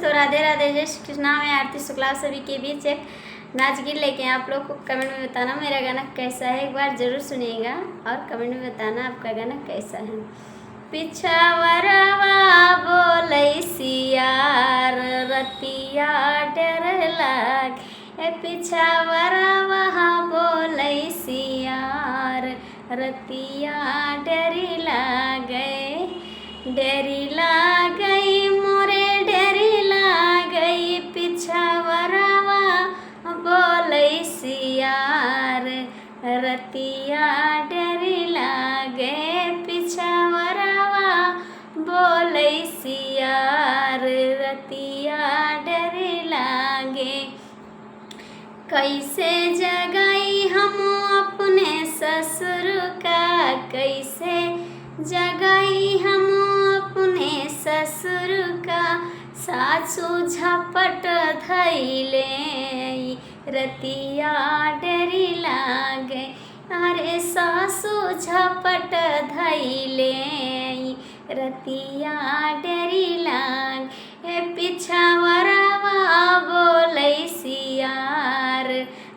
दोस्तों, राधे राधे, जय श्री कृष्णा। मैं आरती शुक्ला सभी के बीच एक नाच गीत लेके आप लोग को कमेंट में बताना मेरा गाना कैसा है। एक बार ज़रूर सुनिएगा और कमेंट में बताना आपका गाना कैसा है। पिछावरवा बोलै सियार रतिया डर लाग, पिछावरवा बोलै सियार रतिया डरी लागे, डरी लागई मोरे डरी लागई, पिछावरवा बोलै सियार रतिया डरी लागे, पिछावरवा बोलै सियार रतिया डरी लागे। कैसे जगाई हम अपने ससुर का, कैसे जगाई हम अपने ससुर का, सासू झपट धैले रतिया डरी लागे, अरे सासू झपट धैले रतिया डरी लागे, पिछावरवा बोलै सियार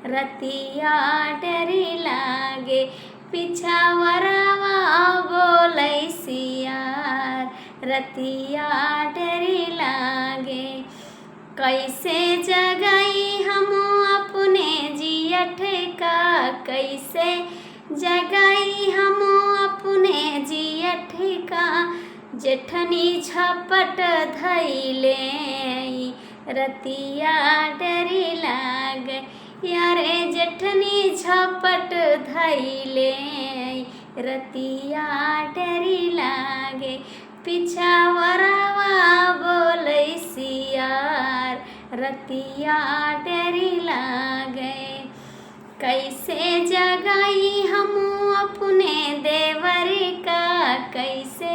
रतिया डरी लागे, पिछावरवा बोलै सियार रतिया डरी लागे। कैसे जगाई हम अपने जियठ का, कैसे जगाई हम अपने जियठ का, जेठनी झपट धैले रतिया डरी लागे, यारे जेठनी झपट धैले रतिया डरी लागे, पिछावरवा बोलै सियार रतिया डरी लागे। कैसे जगाई हम अपने देवर का, कैसे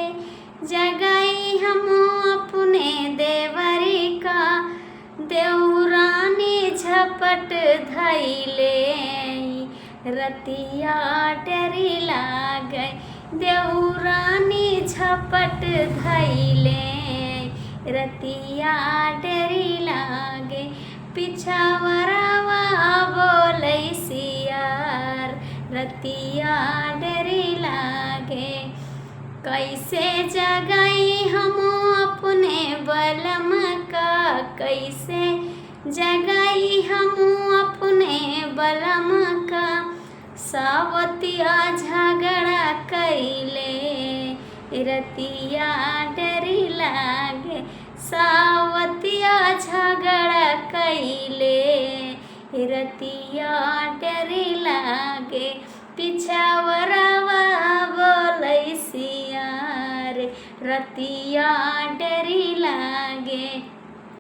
जगाई हम अपने देवर का, देवरानी झपट धैले रतिया डरी लागे, देवरानी झपट धैले रतिया डरी लागे, पिछावरवा बोलै सियार रतिया डरी लागे। कैसे जगाई हम अपने बलम का, कैसे जगाई हम अपने बलम का, सावतिया झगड़ा कैले रतिया डरी लागे, सावतिया झगड़ा कैले रतिया डरी लागे, पिछावरवा बोलै सियार रतिया डरी लागे।